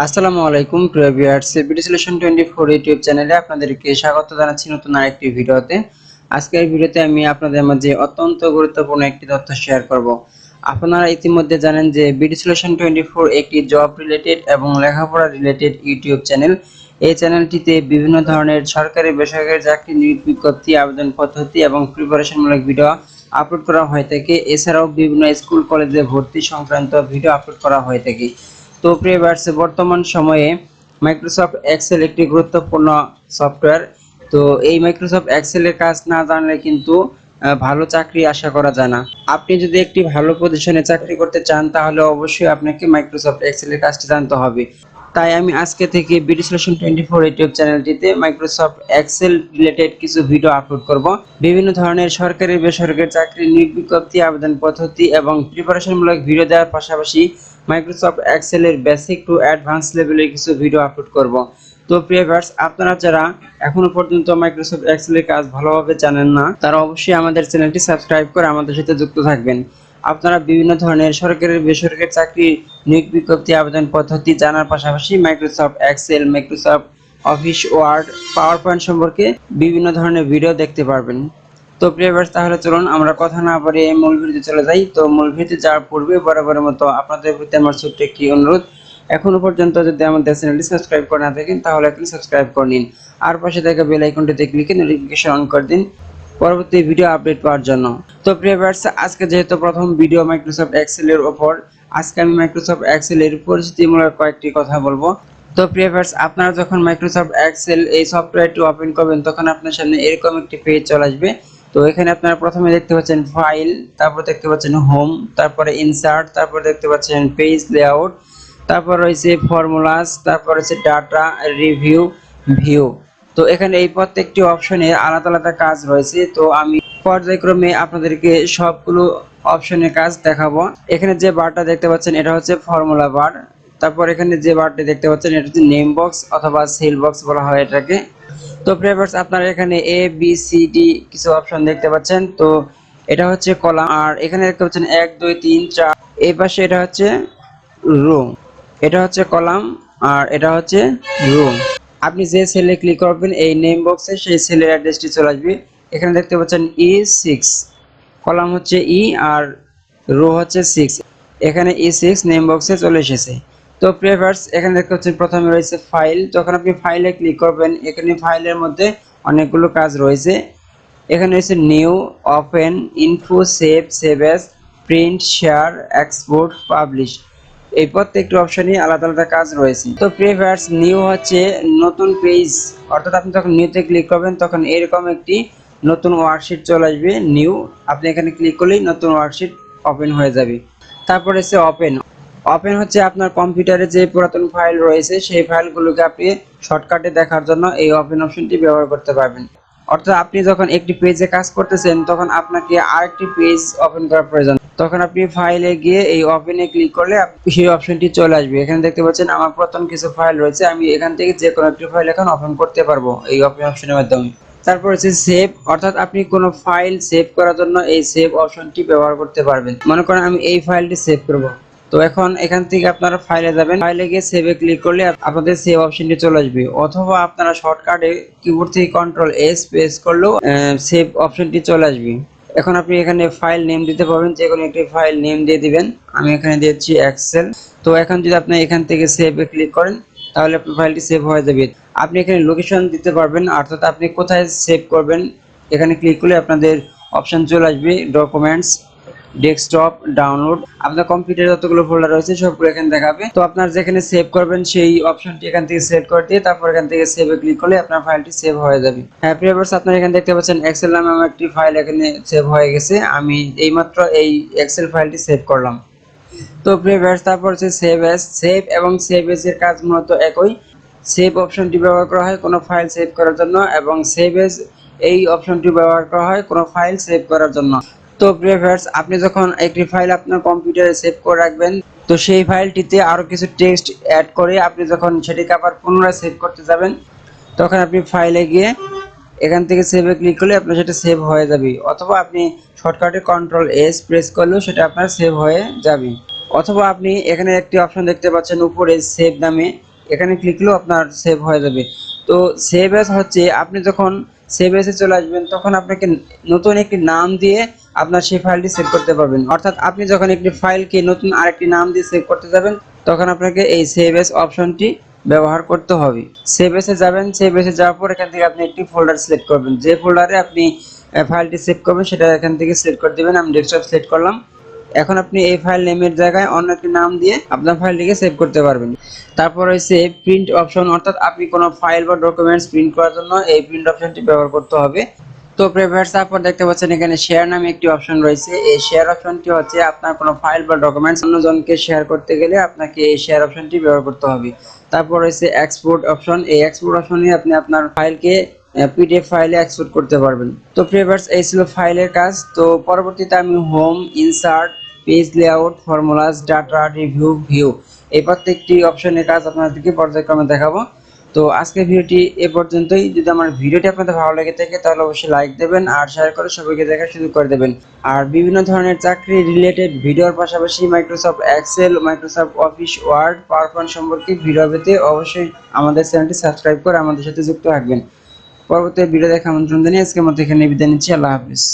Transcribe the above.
আসসালামু আলাইকুম প্রিয় ভিউয়ার্স, বিডি সলিউশন 24 ইউটিউব চ্যানেলে আপনাদেরকে স্বাগত জানাচ্ছি নতুন আরেকটি ভিডিওতে। আজকের ভিডিওতে আমি আপনাদের মাঝে অত্যন্ত গুরুত্বপূর্ণ একটি তথ্য শেয়ার করব। আপনারা ইতিমধ্যে জানেন যে বিডি সলিউশন 24 একটি জব রিলেটেড এবং লেখাপড়া রিলেটেড ইউটিউব চ্যানেল। এই চ্যানেলটিতে বিভিন্ন ধরনের সরকারি বেসরকারি চাকরি নিয়োগ বিজ্ঞপ্তি, আবেদন পদ্ধতি এবং প্রিপারেশনমূলক ভিডিও আপলোড করা হয়ে থাকে। এছাড়াও বিভিন্ন স্কুল কলেজে ভর্তি সংক্রান্ত ভিডিও আপলোড করা হয়ে থাকে। তো প্রিয় ভিউয়ার্স, বর্তমান সময়ে মাইক্রোসফট এক্সেল একটি গুরুত্বপূর্ণ সফটওয়্যার। তো এই মাইক্রোসফট এক্সেলের কাজ না জানলে কিন্তু ভালো চাকরি আশা করা যায় না। আপনি যদি একটি ভালো পজিশনে চাকরি করতে চান তাহলে অবশ্যই আপনাকে মাইক্রোসফট এক্সেলের কাজটি জানতে হবে। তাই আমি আজকে থেকে বিডি সলিউশন 24 ইউটিউব চ্যানেলটিতে মাইক্রোসফট এক্সেল রিলেটেড কিছু ভিডিও আপলোড করব। বিভিন্ন ধরনের সরকারি বেসরকারি চাকরি নিয়োগ বিজ্ঞপ্তি, আবেদন পদ্ধতি এবং প্রিপারেশনমূলক ভিডিও দেওয়ার পাশাপাশি মাইক্রোসফট এক্সেলের বেসিক টু অ্যাডভান্স লেভেলের কিছু ভিডিও আপলোড করব। তো প্রিয় ভিউয়ার্স, আপনারা যারা এখনো পর্যন্ত মাইক্রোসফট এক্সেলের কাজ ভালোভাবে জানেন না, তারা অবশ্যই আমাদের চ্যানেলটি সাবস্ক্রাইব করে আমাদের সাথে যুক্ত থাকবেন। আপনারা বিভিন্ন ধরনের সরকারি বেসরকারি চাকরি নিয়োগ বিজ্ঞপ্তি, আবেদন পদ্ধতি জানার পাশাপাশি Microsoft Excel, Microsoft Office Word, PowerPoint সম্পর্কে বিভিন্ন ধরনের ভিডিও দেখতে পারবেন। তো প্রিয় ভিউয়ার্স, তাহলে চলুন আমরা কথা না বাড়িয়ে মূল ভিডিওতে চলে যাই। তো মূল ভিডিওতে যাওয়ার পূর্বে বরাবরের মতো আপনাদের প্রতি আমার ছোট্ট একটি অনুরোধ, এখনো পর্যন্ত যদি আমাদের চ্যানেলটি সাবস্ক্রাইব করে না থাকেন তাহলে এখন সাবস্ক্রাইব করে নিন, আর পাশে থাকা বেল আইকনটিতে ক্লিকে নোটিফিকেশন অন করে দিন পরবর্তী ভিডিও আপডেট পাওয়ার জন্য। তো প্রিয় ভিউয়ার্স, আজকে যেহেতু প্রথম ভিডিও মাইক্রোসফট এক্সেলের উপর, আজকে আমি মাইক্রোসফট এক্সেলের পরিচিতিমূলক কয়েকটি কথা বলবো। তো প্রিয় ভিউয়ার্স, আপনারা যখন মাইক্রোসফট এক্সেল এই সফটওয়্যারটি ওপেন করবেন তখন আপনার সামনে এরকম একটি পেজ চলে আসবে। তো এখানে আপনারা প্রথমে দেখতে পাচ্ছেন ফাইল, তারপর দেখতে পাচ্ছেন হোম, তারপরে ইনসার্ট, তারপর দেখতে পাচ্ছেন পেজ লেআউট, তারপর রয়েছে ফরমুলাস, তারপর হচ্ছে ডাটা, রিভিউ, ভিউ। তো এখানে এই প্রত্যেকটি অপশনে আলাদা আলাদা কাজ রয়েছে। তো আমি পর্যায়ক্রমে আপনাদেরকে সবগুলো অপশনের কাজ দেখাবো। এখানে যে বারটা দেখতে পাচ্ছেন এটা হচ্ছে ফর্মুলা বার। তারপর এখানে যে বারটি দেখতে পাচ্ছেন এটা হচ্ছে নেম বক্স অথবা সেল বক্স বলা হয় এটাকে। তো ভিউয়ার্স, আপনারা এখানে এ বি সি ডি কিছু অপশন দেখতে পাচ্ছেন। তো এটা হচ্ছে কলাম, আর এখানে দেখতে পাচ্ছেন 1 2 3 4, এই পাশে এটা হচ্ছে রো। এটা হচ্ছে কলাম আর এটা হচ্ছে রো। আপনি যে সেলে ক্লিক করবেন এই নেম বক্সে সেই সেলের অ্যাড্রেসটি চলে আসবে। এখানে দেখতে পাচ্ছেন E6, কলাম হচ্ছে ই আর রো হচ্ছে 6। এখানে E6 নেম বক্সে চলে এসেছে। তো ভিউয়ার্স, এখানে দেখতে পাচ্ছেন প্রথমে রয়েছে ফাইল। যখন আপনি ফাইলে ক্লিক করবেন এখানে ফাইলের মধ্যে অনেকগুলো কাজ রয়েছে। এখানে রয়েছে new, open, info, save, save as, print, share, export, publish. এই প্রত্যেকটি অপশনই আলাদা আলাদা কাজ রয়েছে। তো ভিউয়ার্স, নিউ হচ্ছে নতুন পেজ, অর্থাৎ আপনি যখন নিউতে ক্লিক করবেন তখন এরকম একটি নতুন ওয়ার্কশিট চলে আসবে নিউ। আপনি এখানে ক্লিক করলেই নতুন ওয়ার্কশিট ওপেন হয়ে যাবে। তারপর এসে ওপেন। ওপেন হচ্ছে আপনার কম্পিউটারে যে পুরাতন ফাইল রয়েছে সেই ফাইলগুলোকে আপনি শর্টকাটে দেখার জন্য এই ওপেন অপশনটি ব্যবহার করতে পারবেন। অর্থাৎ আপনি যখন একটি পেজে কাজ করতেছেন তখন আপনাকে আরেকটি পেজ ওপেন করার প্রয়োজন, তখন আপনি ফাইলে গিয়ে এই ওপেনে ক্লিক করলে সেই অপশনটি চলে আসবে। এখানে দেখতে পাচ্ছেন আমার পুরাতন কিছু ফাইল রয়েছে, আমি এখান থেকে যে কোনো একটি ফাইল এখন ওপেন করতে পারবো এই ওপেন অপশনের মাধ্যমে। তারপর হচ্ছে সেভ, অর্থাৎ আপনি কোনো ফাইল সেভ করার জন্য এই সেভ অপশনটি ব্যবহার করতে পারবেন। মনে করেন আমি এই ফাইলটি সেভ করব। তো এখন এখান থেকে আপনারা ফাইলে যাবেন, ফাইলে গিয়ে সেভে ক্লিক করলে আপনাদের সেভ অপশনটি চলে আসবে, অথবা আপনারা শর্টকাটে কিবোর্ড থেকে কন্ট্রোল এস প্রেস করলেও সেভ অপশনটি চলে আসবে। এখন আপনি এখানে ফাইল নেম দিতে পারবেন, যে কোনো একটি ফাইল নেম দিয়ে দিবেন। আমি এখানে দিচ্ছি এক্সেল। তো এখন যদি আপনি এখান থেকে সেভে ক্লিক করেন তাহলে আপনার ফাইলটি সেভ হয়ে যাবে। আপনি এখানে লোকেশন দিতে পারবেন, অর্থাৎ আপনি কোথায় সেভ করবেন। এখানে ক্লিক করলে আপনাদের অপশন চলে আসবে ডকুমেন্টস, ডেস্কটপ, ডাউনলোড। আপনার কম্পিউটারে যতগুলো ফোল্ডার রয়েছে সবগুলো এখানে দেখাবে। তো আপনার যেখানে সেভ করবেন সেই অপশনটি এখান থেকে সিলেক্ট করে দিয়ে তারপর এখান থেকে সেভে ক্লিক করলে আপনার ফাইলটি সেভ হয়ে যাবে। হ্যাঁ ভিউয়ার্স, আপনারা এখানে দেখতে পাচ্ছেন এক্সেল নামে আমার একটি ফাইল এখানে সেভ হয়ে গেছে। আমি এইমাত্র এই এক্সেল ফাইলটি সেভ করলাম। তো ভিউয়ার্স, তারপর হচ্ছে সেভ অ্যাজ। সেভ এবং সেভ এজ এর কাজ মূলত একই। সেভ অপশনটি ব্যবহার করা হয় কোনো ফাইল সেভ করার জন্য, এবং সেভ এজ এই অপশনটি ব্যবহার করা হয় কোনো ফাইল সেভ করার জন্য। তো ভিউয়ার্স, আপনি যখন একটি ফাইল আপনার কম্পিউটারে সেভ করে রাখবেন তো সেই ফাইলটিতে আরো কিছু টেক্সট অ্যাড করে আপনি যখন সেটিকে আবার পুনরায় সেভ করতে যাবেন তখন আপনি ফাইলে গিয়ে এখান থেকে সেভে ক্লিক করলে আপনার সেটা সেভ হয়ে যাবে, অথবা আপনি শর্টকাটে কন্ট্রোল এস প্রেস করলেও সেটা আপনার সেভ হয়ে যাবে। অথবা আপনি এখানে একটি অপশন দেখতে পাচ্ছেন উপরে সেভ নামে, এখানে ক্লিক করলেও আপনার সেভ হয়ে যাবে। তো সেভ এস হচ্ছে আপনি যখন সেভ এসে চলে আসবেন তখন আপনাকে নতুন একটি নাম দিয়ে আপনার সেই ফাইলটি সেভ করতে পারবেন। অর্থাৎ আপনি যখন একটি ফাইলকে নতুন আরেকটি নাম দিয়ে সেভ করতে যাবেন তখন আপনাকে এই সেভ এস অপশনটি ব্যবহার করতে হবে। সেভ এসে যাবেন, সেভ এসে যাওয়ার পর এখান থেকে আপনি একটি ফোল্ডার সিলেক্ট করবেন। যে ফোল্ডারে আপনি ফাইলটি সেভ করবেন সেটা এখান থেকে সিলেক্ট করে দিবেন। আমি ডেস্কটপ সিলেক্ট করলাম। এখন আপনি এই ফাইল নেমের জায়গায় অন্য একটি নাম দিয়ে আপনার ফাইলটিকে সেভ করতে পারবেন। তারপর হচ্ছে প্রিন্ট অপশন, অর্থাৎ আপনি কোনো ফাইল বা ডকুমেন্টস প্রিন্ট করার জন্য এই প্রিন্ট অপশনটি ব্যবহার করতে হবে। তো প্রিভিয়াস তারপর দেখতে পাচ্ছেন এখানে শেয়ার নামে একটি অপশন রয়েছে। এই শেয়ার অপশনটি হচ্ছে আপনার কোনো ফাইল বা ডকুমেন্টস অন্যজনকে শেয়ার করতে গেলে আপনাকে এই শেয়ার অপশনটি ব্যবহার করতে হবে। তারপর রয়েছে এক্সপোর্ট অপশন। এই এক্সপোর্ট অপশনে আপনি আপনার ফাইলকে পিডিএফ ফাইলে এক্সপোর্ট করতে পারবেন। তো প্রিভিয়াস এই ছিল ফাইলের কাজ। তো পরবর্তীতে আমি home, insert, page layout, formulas, data, review, view এই প্রত্যেকটি অপশনের কাজ আপনাদেরকে পর্যায়ক্রমে দেখাবো। তো আজকের ভিডিওটি এ পর্যন্তই। যদি আমার ভিডিওটি আপনাদের ভালো লেগে থাকে তাহলে অবশ্যই লাইক দেবেন আর শেয়ার করে সবাইকে দেখার সুযোগ করে দেবেন। আর বিভিন্ন ধরনের চাকরি রিলেটেড ভিডিওর পাশাপাশি Microsoft Excel, Microsoft Office, Word, PowerPoint সম্পর্কে ভিডিও পেতে অবশ্যই আমাদের চ্যানেলটি সাবস্ক্রাইব করে আমাদের সাথে যুক্ত থাকবেন। পরবর্তী ভিডিও দেখার আমন্ত্রণ জানিয়ে আজকের মতো এখানে বিদায় নিচ্ছি। আল্লাহ হাফেজ।